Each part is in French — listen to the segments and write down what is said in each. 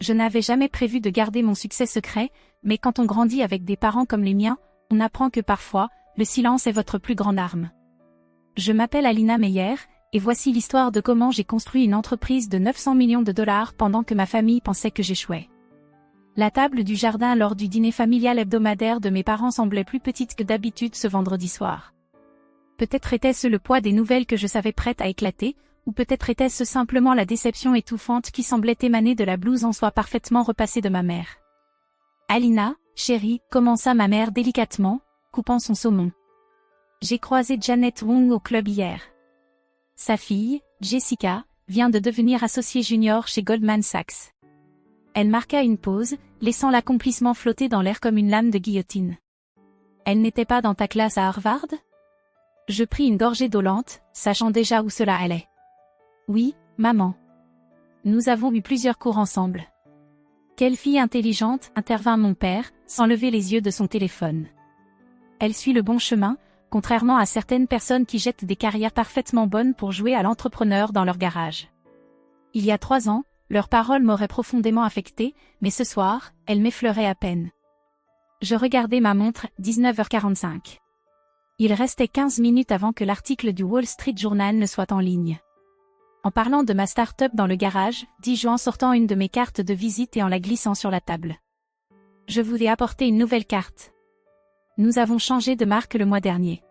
Je n'avais jamais prévu de garder mon succès secret, mais quand on grandit avec des parents comme les miens, on apprend que parfois, le silence est votre plus grande arme. Je m'appelle Alina Meyer, et voici l'histoire de comment j'ai construit une entreprise de 900 millions de dollars pendant que ma famille pensait que j'échouais. La table du jardin lors du dîner familial hebdomadaire de mes parents semblait plus petite que d'habitude ce vendredi soir. Peut-être était-ce le poids des nouvelles que je savais prêtes à éclater, ou peut-être était-ce simplement la déception étouffante qui semblait émaner de la blouse en soie parfaitement repassée de ma mère. « Alina, chérie, » commença ma mère délicatement, coupant son saumon. « J'ai croisé Janet Wong au club hier. Sa fille, Jessica, vient de devenir associée junior chez Goldman Sachs. » Elle marqua une pause, laissant l'accomplissement flotter dans l'air comme une lame de guillotine. « Elle n'était pas dans ta classe à Harvard ?» Je pris une gorgée d'eau lente, sachant déjà où cela allait. « Oui, maman. Nous avons eu plusieurs cours ensemble. » « Quelle fille intelligente » intervint mon père, sans lever les yeux de son téléphone. « Elle suit le bon chemin, contrairement à certaines personnes qui jettent des carrières parfaitement bonnes pour jouer à l'entrepreneur dans leur garage. » Il y a 3 ans, leurs paroles m'auraient profondément affectée, mais ce soir, elles m'effleuraient à peine. Je regardai ma montre, 19h45. Il restait 15 minutes avant que l'article du Wall Street Journal ne soit en ligne. En parlant de ma start-up dans le garage, dis-je en sortant une de mes cartes de visite et en la glissant sur la table. Je vous ai apporté une nouvelle carte. Nous avons changé de marque le mois dernier.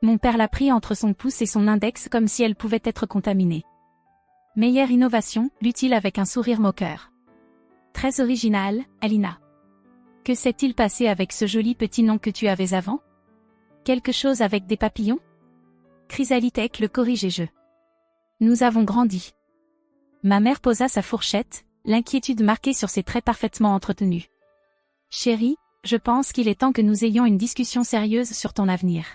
Mon père l'a pris entre son pouce et son index comme si elle pouvait être contaminée. Meilleure innovation, lut-il avec un sourire moqueur. Très original, Alina. Que s'est-il passé avec ce joli petit nom que tu avais avant? Quelque chose avec des papillons? Chrysalitech le corrigeai-je. Nous avons grandi. Ma mère posa sa fourchette, l'inquiétude marquée sur ses traits parfaitement entretenus. Chérie, je pense qu'il est temps que nous ayons une discussion sérieuse sur ton avenir.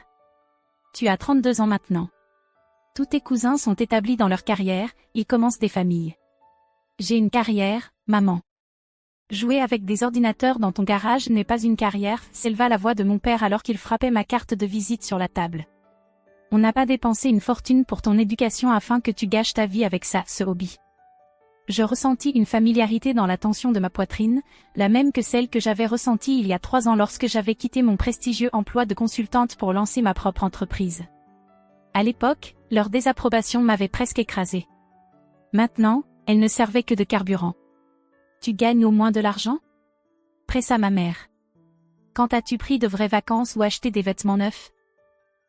Tu as 32 ans maintenant. Tous tes cousins sont établis dans leur carrière, ils commencent des familles. J'ai une carrière, maman. Jouer avec des ordinateurs dans ton garage n'est pas une carrière, s'éleva la voix de mon père alors qu'il frappait ma carte de visite sur la table. On n'a pas dépensé une fortune pour ton éducation afin que tu gâches ta vie avec ça, ce hobby. Je ressentis une familiarité dans la tension de ma poitrine, la même que celle que j'avais ressentie il y a 3 ans lorsque j'avais quitté mon prestigieux emploi de consultante pour lancer ma propre entreprise. À l'époque, leur désapprobation m'avait presque écrasée. Maintenant, elle ne servait que de carburant. Tu gagnes au moins de l'argent? Pressa ma mère. Quand as-tu pris de vraies vacances ou acheté des vêtements neufs?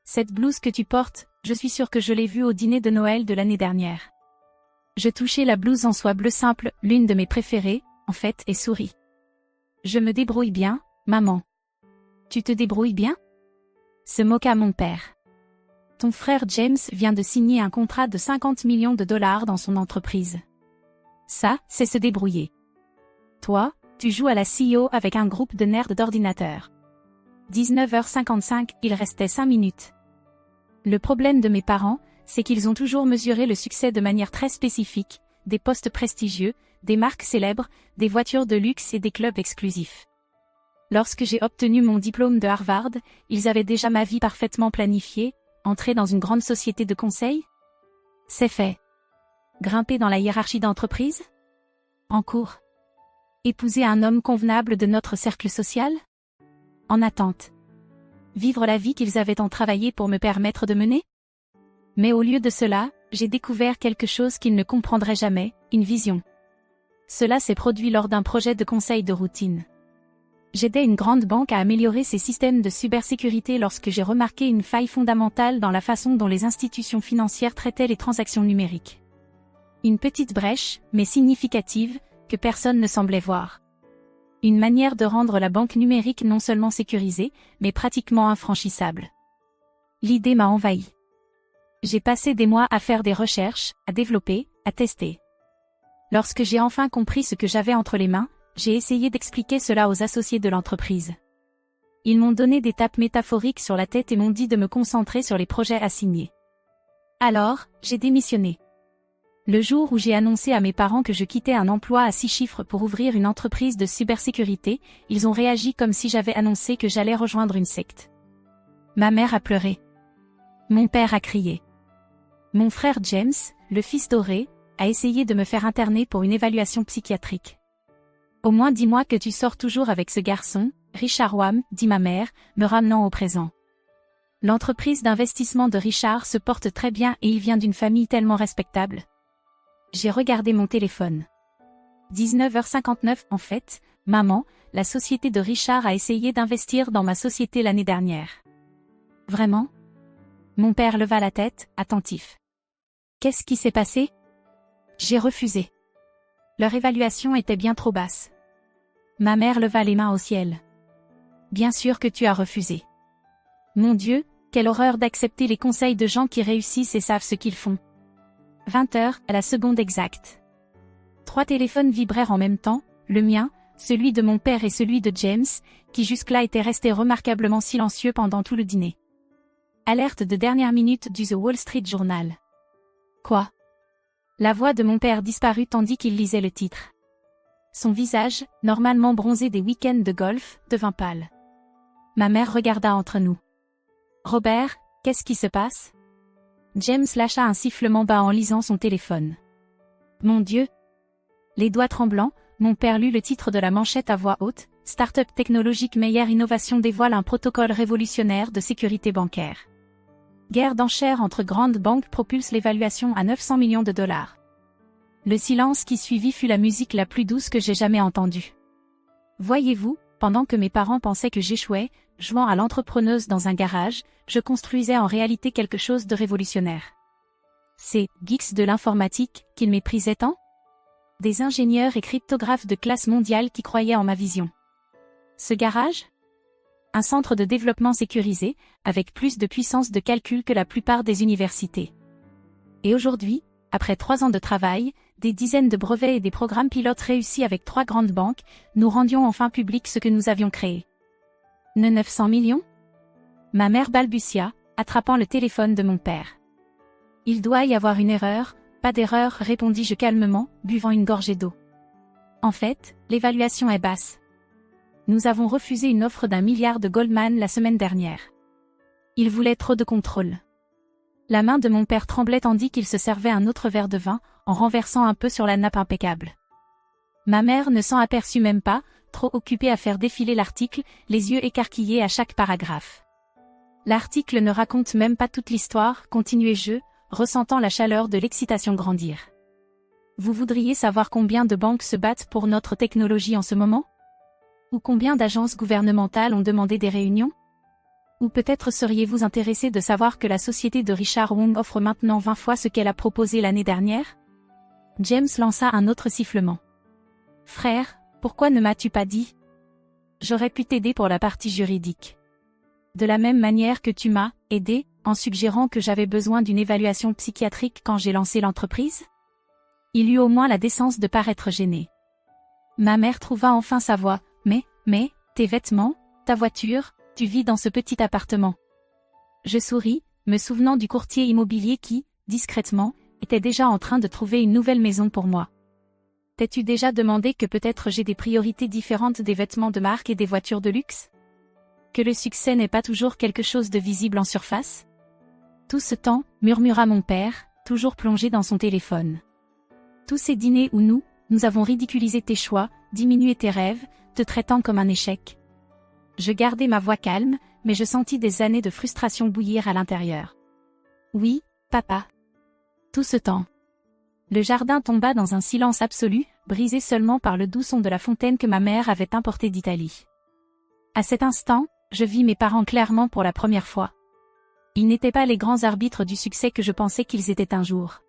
Cette blouse que tu portes, je suis sûre que je l'ai vue au dîner de Noël de l'année dernière. Je touchai la blouse en soie bleue simple, l'une de mes préférées, en fait, et souris. Je me débrouille bien, maman. Tu te débrouilles bien? Se moqua mon père. Ton frère James vient de signer un contrat de 50 millions de dollars dans son entreprise. Ça, c'est se débrouiller. Toi, tu joues à la CEO avec un groupe de nerds d'ordinateurs. 19h55, il restait 5 minutes. Le problème de mes parents, c'est qu'ils ont toujours mesuré le succès de manière très spécifique, des postes prestigieux, des marques célèbres, des voitures de luxe et des clubs exclusifs. Lorsque j'ai obtenu mon diplôme de Harvard, ils avaient déjà ma vie parfaitement planifiée, entrer dans une grande société de conseil? C'est fait. Grimper dans la hiérarchie d'entreprise? En cours. Épouser un homme convenable de notre cercle social? En attente. Vivre la vie qu'ils avaient tant travaillé pour me permettre de mener? Mais au lieu de cela, j'ai découvert quelque chose qu'ils ne comprendraient jamais, une vision. Cela s'est produit lors d'un projet de conseil de routine. J'aidais une grande banque à améliorer ses systèmes de cybersécurité lorsque j'ai remarqué une faille fondamentale dans la façon dont les institutions financières traitaient les transactions numériques. Une petite brèche, mais significative, que personne ne semblait voir. Une manière de rendre la banque numérique non seulement sécurisée, mais pratiquement infranchissable. L'idée m'a envahi. J'ai passé des mois à faire des recherches, à développer, à tester. Lorsque j'ai enfin compris ce que j'avais entre les mains, j'ai essayé d'expliquer cela aux associés de l'entreprise. Ils m'ont donné des tapes métaphoriques sur la tête et m'ont dit de me concentrer sur les projets assignés. Alors, j'ai démissionné. Le jour où j'ai annoncé à mes parents que je quittais un emploi à 6 chiffres pour ouvrir une entreprise de cybersécurité, ils ont réagi comme si j'avais annoncé que j'allais rejoindre une secte. Ma mère a pleuré. Mon père a crié. Mon frère James, le fils doré, a essayé de me faire interner pour une évaluation psychiatrique. Au moins dis-moi que tu sors toujours avec ce garçon, Richard Wham, dit ma mère, me ramenant au présent. L'entreprise d'investissement de Richard se porte très bien et il vient d'une famille tellement respectable. J'ai regardé mon téléphone. 19h59 en fait, maman, la société de Richard a essayé d'investir dans ma société l'année dernière. Vraiment? Mon père leva la tête, attentif. Qu'est-ce qui s'est passé? J'ai refusé. Leur évaluation était bien trop basse. Ma mère leva les mains au ciel. Bien sûr que tu as refusé. Mon Dieu, quelle horreur d'accepter les conseils de gens qui réussissent et savent ce qu'ils font. 20h, à la seconde exacte. 3 téléphones vibrèrent en même temps, le mien, celui de mon père et celui de James, qui jusque-là était resté remarquablement silencieux pendant tout le dîner. Alerte de dernière minute du The Wall Street Journal. Quoi? La voix de mon père disparut tandis qu'il lisait le titre. Son visage, normalement bronzé des week-ends de golf, devint pâle. Ma mère regarda entre nous. Robert, qu'est-ce qui se passe? James lâcha un sifflement bas en lisant son téléphone. Mon Dieu! Les doigts tremblants, mon père lut le titre de la manchette à voix haute. Start-up technologique Meyer Innovation dévoile un protocole révolutionnaire de sécurité bancaire. Guerre d'enchères entre grandes banques propulse l'évaluation à 900 millions de dollars. Le silence qui suivit fut la musique la plus douce que j'ai jamais entendue. Voyez-vous, pendant que mes parents pensaient que j'échouais, jouant à l'entrepreneuse dans un garage, je construisais en réalité quelque chose de révolutionnaire. Ces geeks de l'informatique qu'ils méprisaient tant? Des ingénieurs et cryptographes de classe mondiale qui croyaient en ma vision. Ce garage? Un centre de développement sécurisé, avec plus de puissance de calcul que la plupart des universités. Et aujourd'hui, après 3 ans de travail, des dizaines de brevets et des programmes pilotes réussis avec 3 grandes banques, nous rendions enfin public ce que nous avions créé. 900 millions? Ma mère balbutia, attrapant le téléphone de mon père. Il doit y avoir une erreur, pas d'erreur, répondis-je calmement, buvant une gorgée d'eau. En fait, l'évaluation est basse. Nous avons refusé une offre d'1 milliard de Goldman la semaine dernière. Il voulait trop de contrôle. La main de mon père tremblait tandis qu'il se servait un autre verre de vin, en renversant un peu sur la nappe impeccable. Ma mère ne s'en aperçut même pas, trop occupée à faire défiler l'article, les yeux écarquillés à chaque paragraphe. L'article ne raconte même pas toute l'histoire, continuai-je, ressentant la chaleur de l'excitation grandir. Vous voudriez savoir combien de banques se battent pour notre technologie en ce moment? Ou combien d'agences gouvernementales ont demandé des réunions? Ou peut-être seriez-vous intéressé de savoir que la société de Richard Wong offre maintenant 20 fois ce qu'elle a proposé l'année dernière? James lança un autre sifflement. Frère, pourquoi ne m'as-tu pas dit? J'aurais pu t'aider pour la partie juridique. De la même manière que tu m'as aidé, en suggérant que j'avais besoin d'une évaluation psychiatrique quand j'ai lancé l'entreprise? Il eut au moins la décence de paraître gêné. Ma mère trouva enfin sa voix. Mais, tes vêtements, ta voiture, tu vis dans ce petit appartement. Je souris, me souvenant du courtier immobilier qui, discrètement, était déjà en train de trouver une nouvelle maison pour moi. T'es-tu déjà demandé que peut-être j'ai des priorités différentes des vêtements de marque et des voitures de luxe? Que le succès n'est pas toujours quelque chose de visible en surface? Tout ce temps, murmura mon père, toujours plongé dans son téléphone. Tous ces dîners où nous avons ridiculisé tes choix, diminué tes rêves, te traitant comme un échec. Je gardai ma voix calme, mais je sentis des années de frustration bouillir à l'intérieur. Oui, papa. Tout ce temps. Le jardin tomba dans un silence absolu, brisé seulement par le doux son de la fontaine que ma mère avait importée d'Italie. À cet instant, je vis mes parents clairement pour la première fois. Ils n'étaient pas les grands arbitres du succès que je pensais qu'ils étaient un jour.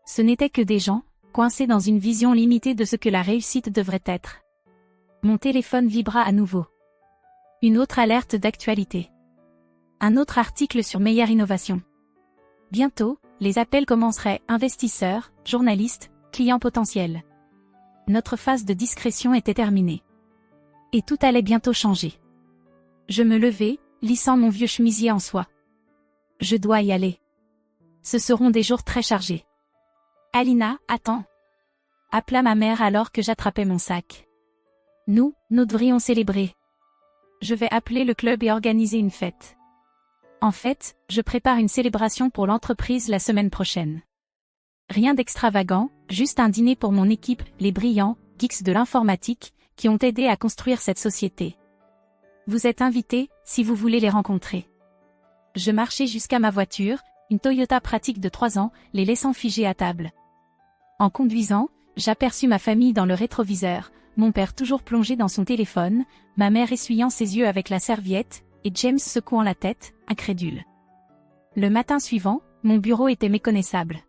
Ce n'étaient que des gens, coincés dans une vision limitée de ce que la réussite devrait être. Mon téléphone vibra à nouveau. Une autre alerte d'actualité. Un autre article sur Meyer Innovation. Bientôt, les appels commenceraient, investisseurs, journalistes, clients potentiels. Notre phase de discrétion était terminée. Et tout allait bientôt changer. Je me levai, lissant mon vieux chemisier en soie. Je dois y aller. Ce seront des jours très chargés. Alina, attends. Appela ma mère alors que j'attrapais mon sac. Nous devrions célébrer. Je vais appeler le club et organiser une fête. En fait, je prépare une célébration pour l'entreprise la semaine prochaine. Rien d'extravagant, juste un dîner pour mon équipe, les brillants, geeks de l'informatique, qui ont aidé à construire cette société. Vous êtes invités, si vous voulez les rencontrer. Je marchais jusqu'à ma voiture, une Toyota pratique de 3 ans, les laissant figés à table. En conduisant, j'aperçus ma famille dans le rétroviseur, mon père toujours plongé dans son téléphone, ma mère essuyant ses yeux avec la serviette, et James secouant la tête, incrédule. Le matin suivant, mon bureau était méconnaissable.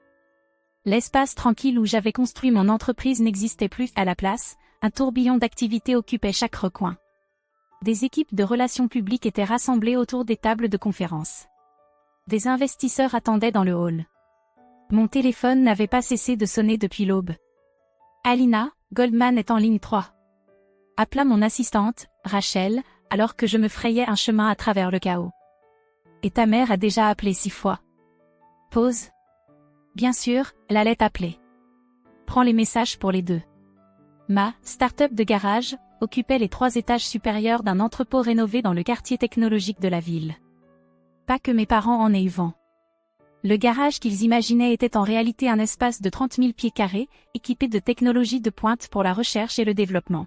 L'espace tranquille où j'avais construit mon entreprise n'existait plus. À la place, un tourbillon d'activités occupait chaque recoin. Des équipes de relations publiques étaient rassemblées autour des tables de conférence. Des investisseurs attendaient dans le hall. Mon téléphone n'avait pas cessé de sonner depuis l'aube. Alina, Goldman est en ligne 3. Appela mon assistante, Rachel, alors que je me frayais un chemin à travers le chaos. Et ta mère a déjà appelé 6 fois. Pause. Bien sûr, elle allait t'appeler. Prends les messages pour les deux. Ma start-up de garage occupait les 3 étages supérieurs d'un entrepôt rénové dans le quartier technologique de la ville. Pas que mes parents en aient eu vent. Le garage qu'ils imaginaient était en réalité un espace de 30 000 pieds carrés, équipé de technologies de pointe pour la recherche et le développement.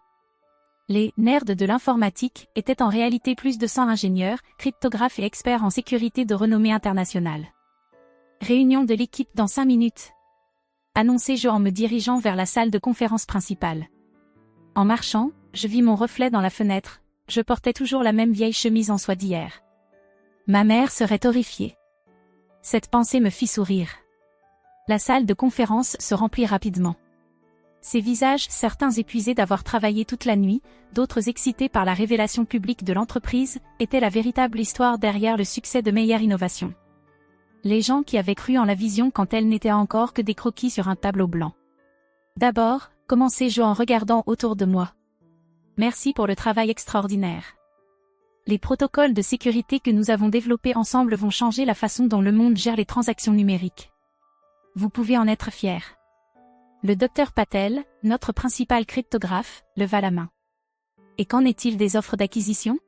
Les nerds de l'informatique étaient en réalité plus de 100 ingénieurs, cryptographes et experts en sécurité de renommée internationale. Réunion de l'équipe dans 5 minutes. Annonçai-je en me dirigeant vers la salle de conférence principale. En marchant, je vis mon reflet dans la fenêtre, je portais toujours la même vieille chemise en soie d'hier. Ma mère serait horrifiée. Cette pensée me fit sourire. La salle de conférence se remplit rapidement. Ces visages, certains épuisés d'avoir travaillé toute la nuit, d'autres excités par la révélation publique de l'entreprise, étaient la véritable histoire derrière le succès de Meyer Innovations. Les gens qui avaient cru en la vision quand elle n'était encore que des croquis sur un tableau blanc. D'abord, commençai-je en regardant autour de moi. Merci pour le travail extraordinaire. Les protocoles de sécurité que nous avons développés ensemble vont changer la façon dont le monde gère les transactions numériques. Vous pouvez en être fiers. Le Dr Patel, notre principal cryptographe, leva la main. Et qu'en est-il des offres d'acquisition?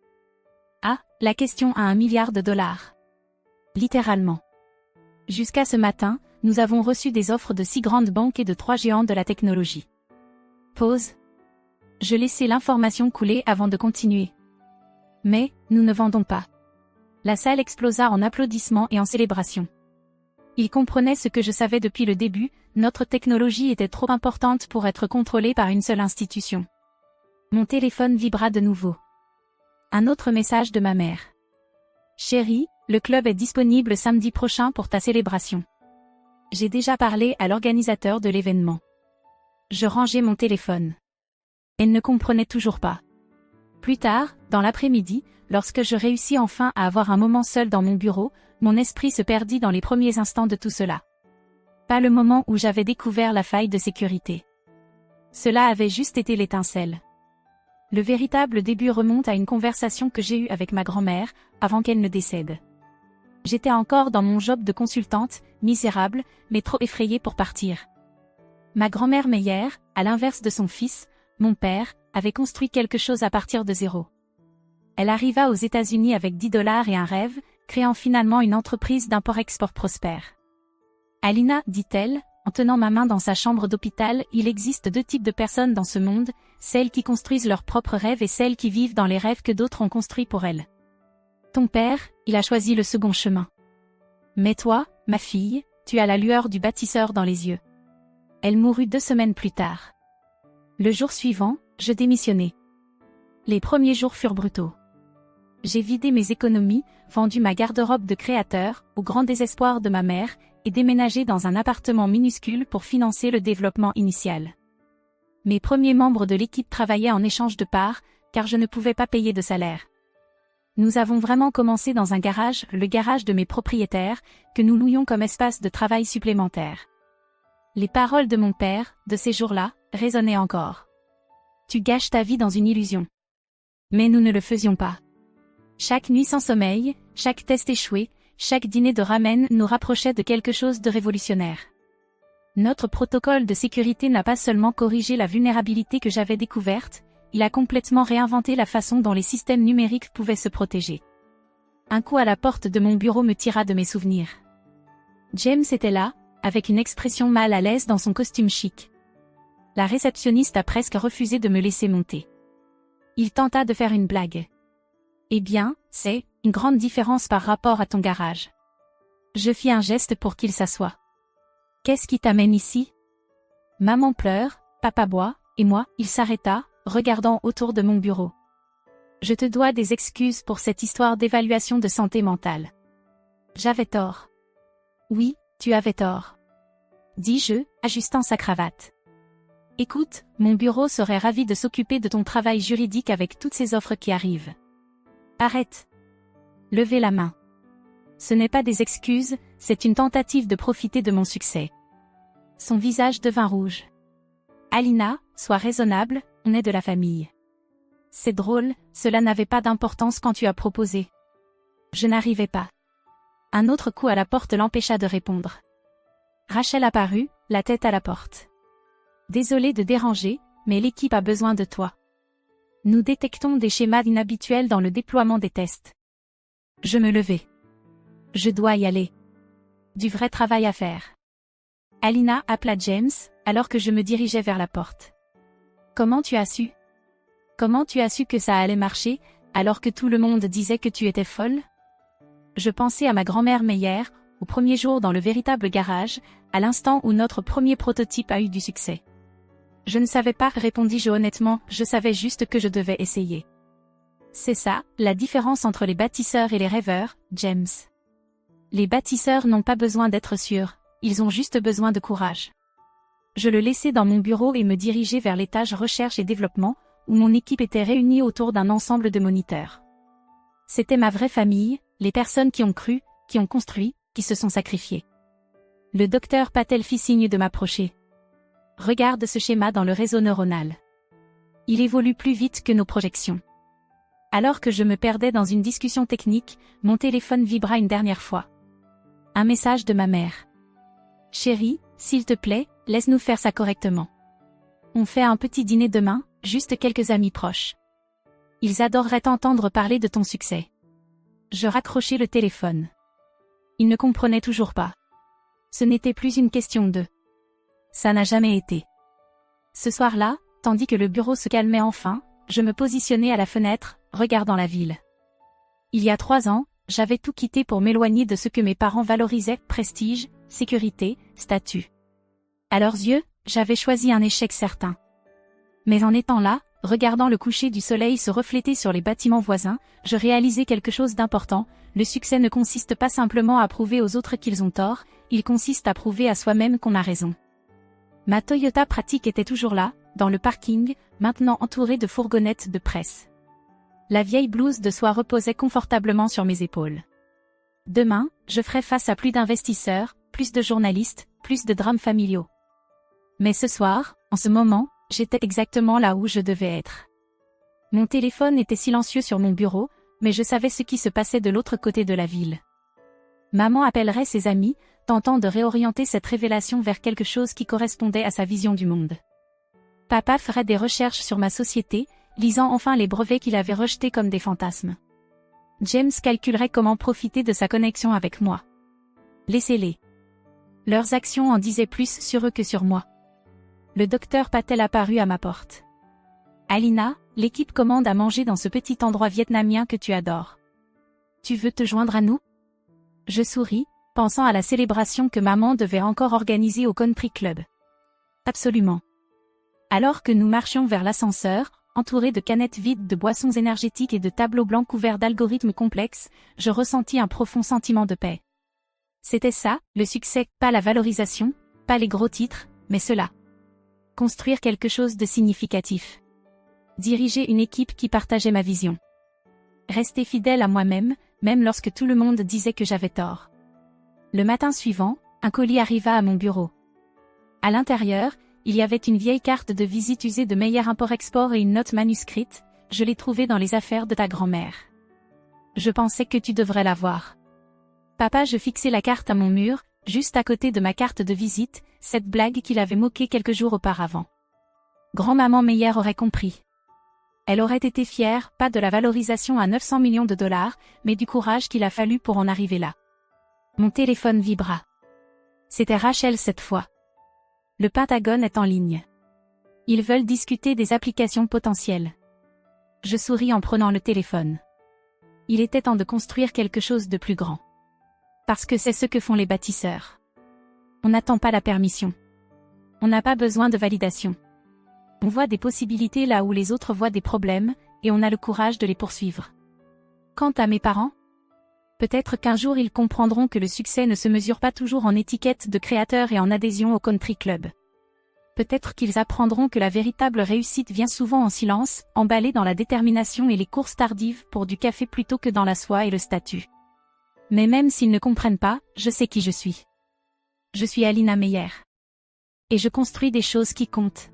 Ah, la question à $1 milliard. Littéralement. Jusqu'à ce matin, nous avons reçu des offres de 6 grandes banques et de 3 géants de la technologie. Pause. Je laissai l'information couler avant de continuer. Mais, nous ne vendons pas. La salle explosa en applaudissements et en célébrations. Ils comprenaient ce que je savais depuis le début, notre technologie était trop importante pour être contrôlée par une seule institution. Mon téléphone vibra de nouveau. Un autre message de ma mère. Chérie, le club est disponible samedi prochain pour ta célébration. J'ai déjà parlé à l'organisateur de l'événement. Je rangeai mon téléphone. Elle ne comprenait toujours pas. Plus tard, dans l'après-midi, lorsque je réussis enfin à avoir un moment seul dans mon bureau, mon esprit se perdit dans les premiers instants de tout cela. Pas le moment où j'avais découvert la faille de sécurité. Cela avait juste été l'étincelle. Le véritable début remonte à une conversation que j'ai eue avec ma grand-mère, avant qu'elle ne décède. J'étais encore dans mon job de consultante, misérable, mais trop effrayée pour partir. Ma grand-mère Meyer, à l'inverse de son fils, mon père, avait construit quelque chose à partir de zéro. Elle arriva aux États-Unis avec $10 et un rêve, créant finalement une entreprise d'import-export prospère. Alina, dit-elle, en tenant ma main dans sa chambre d'hôpital, il existe 2 types de personnes dans ce monde, celles qui construisent leurs propres rêves et celles qui vivent dans les rêves que d'autres ont construits pour elles. Ton père, il a choisi le second chemin. Mais toi, ma fille, tu as la lueur du bâtisseur dans les yeux. Elle mourut 2 semaines plus tard. Le jour suivant, je démissionnai. Les premiers jours furent brutaux. J'ai vidé mes économies, vendu ma garde-robe de créateur, au grand désespoir de ma mère, et déménagé dans un appartement minuscule pour financer le développement initial. Mes premiers membres de l'équipe travaillaient en échange de parts, car je ne pouvais pas payer de salaire. Nous avons vraiment commencé dans un garage, le garage de mes propriétaires, que nous louions comme espace de travail supplémentaire. Les paroles de mon père, de ces jours-là, résonnaient encore. Tu gâches ta vie dans une illusion. Mais nous ne le faisions pas. Chaque nuit sans sommeil, chaque test échoué, chaque dîner de ramen nous rapprochait de quelque chose de révolutionnaire. Notre protocole de sécurité n'a pas seulement corrigé la vulnérabilité que j'avais découverte, il a complètement réinventé la façon dont les systèmes numériques pouvaient se protéger. Un coup à la porte de mon bureau me tira de mes souvenirs. James était là, avec une expression mal à l'aise dans son costume chic. La réceptionniste a presque refusé de me laisser monter. Il tenta de faire une blague. Eh bien, c'est une grande différence par rapport à ton garage. Je fis un geste pour qu'il s'assoie. Qu'est-ce qui t'amène ici? Maman pleure, papa boit, et moi, il s'arrêta, regardant autour de mon bureau. Je te dois des excuses pour cette histoire d'évaluation de santé mentale. J'avais tort. Oui, tu avais tort. Dis-je, ajustant sa cravate. Écoute, mon bureau serait ravi de s'occuper de ton travail juridique avec toutes ces offres qui arrivent. Arrête. Levez la main. Ce n'est pas des excuses, c'est une tentative de profiter de mon succès. Son visage devint rouge. Alina, sois raisonnable, on est de la famille. C'est drôle, cela n'avait pas d'importance quand tu as proposé. Je n'arrivais pas. Un autre coup à la porte l'empêcha de répondre. Rachel apparut, la tête à la porte. Désolée de déranger, mais l'équipe a besoin de toi. Nous détectons des schémas inhabituels dans le déploiement des tests. Je me levai. Je dois y aller. Du vrai travail à faire. Alina appela James, alors que je me dirigeais vers la porte. Comment tu as su? Comment tu as su que ça allait marcher, alors que tout le monde disait que tu étais folle? Je pensais à ma grand-mère Meyer, au premier jour dans le véritable garage, à l'instant où notre premier prototype a eu du succès. Je ne savais pas, répondis-je honnêtement, je savais juste que je devais essayer. C'est ça, la différence entre les bâtisseurs et les rêveurs, James. Les bâtisseurs n'ont pas besoin d'être sûrs, ils ont juste besoin de courage. Je le laissai dans mon bureau et me dirigeai vers l'étage recherche et développement, où mon équipe était réunie autour d'un ensemble de moniteurs. C'était ma vraie famille, les personnes qui ont cru, qui ont construit, qui se sont sacrifiées. Le docteur Patel fit signe de m'approcher. Regarde ce schéma dans le réseau neuronal. Il évolue plus vite que nos projections. Alors que je me perdais dans une discussion technique, mon téléphone vibra une dernière fois. Un message de ma mère. Chérie, s'il te plaît, laisse-nous faire ça correctement. On fait un petit dîner demain, juste quelques amis proches. Ils adoreraient entendre parler de ton succès. Je raccrochai le téléphone. Il ne comprenait toujours pas. Ce n'était plus une question de. Ça n'a jamais été. Ce soir-là, tandis que le bureau se calmait enfin, je me positionnais à la fenêtre, regardant la ville. Il y a 3 ans, j'avais tout quitté pour m'éloigner de ce que mes parents valorisaient, prestige, sécurité, statut. À leurs yeux, j'avais choisi un échec certain. Mais en étant là, regardant le coucher du soleil se refléter sur les bâtiments voisins, je réalisais quelque chose d'important, le succès ne consiste pas simplement à prouver aux autres qu'ils ont tort, il consiste à prouver à soi-même qu'on a raison. Ma Toyota pratique était toujours là, dans le parking, maintenant entourée de fourgonnettes de presse. La vieille blouse de soie reposait confortablement sur mes épaules. Demain, je ferai face à plus d'investisseurs, plus de journalistes, plus de drames familiaux. Mais ce soir, en ce moment, j'étais exactement là où je devais être. Mon téléphone était silencieux sur mon bureau, mais je savais ce qui se passait de l'autre côté de la ville. Maman appellerait ses amis, tentant de réorienter cette révélation vers quelque chose qui correspondait à sa vision du monde. Papa ferait des recherches sur ma société, lisant enfin les brevets qu'il avait rejetés comme des fantasmes. James calculerait comment profiter de sa connexion avec moi. Laissez-les. Leurs actions en disaient plus sur eux que sur moi. Le docteur Patel apparut à ma porte. Alina, l'équipe commande à manger dans ce petit endroit vietnamien que tu adores. Tu veux te joindre à nous? Je souris, pensant à la célébration que maman devait encore organiser au Country Club. Absolument. Alors que nous marchions vers l'ascenseur, entourés de canettes vides de boissons énergétiques et de tableaux blancs couverts d'algorithmes complexes, je ressentis un profond sentiment de paix. C'était ça, le succès, pas la valorisation, pas les gros titres, mais cela. Construire quelque chose de significatif. Diriger une équipe qui partageait ma vision. Rester fidèle à moi-même, même lorsque tout le monde disait que j'avais tort. Le matin suivant, un colis arriva à mon bureau. À l'intérieur, il y avait une vieille carte de visite usée de Meyer Import-Export et une note manuscrite, je l'ai trouvée dans les affaires de ta grand-mère. Je pensais que tu devrais la voir. Papa, je fixai la carte à mon mur, juste à côté de ma carte de visite, cette blague qu'il avait moquée quelques jours auparavant. Grand-maman Meyer aurait compris. Elle aurait été fière, pas de la valorisation à 900 millions de dollars, mais du courage qu'il a fallu pour en arriver là. Mon téléphone vibra. C'était Rachel cette fois. Le Pentagone est en ligne. Ils veulent discuter des applications potentielles. Je souris en prenant le téléphone. Il était temps de construire quelque chose de plus grand. Parce que c'est ce que font les bâtisseurs. On n'attend pas la permission. On n'a pas besoin de validation. On voit des possibilités là où les autres voient des problèmes, et on a le courage de les poursuivre. Quant à mes parents, peut-être qu'un jour ils comprendront que le succès ne se mesure pas toujours en étiquette de créateur et en adhésion au country club. Peut-être qu'ils apprendront que la véritable réussite vient souvent en silence, emballée dans la détermination et les courses tardives pour du café plutôt que dans la soie et le statut. Mais même s'ils ne comprennent pas, je sais qui je suis. Je suis Alina Meyer. Et je construis des choses qui comptent.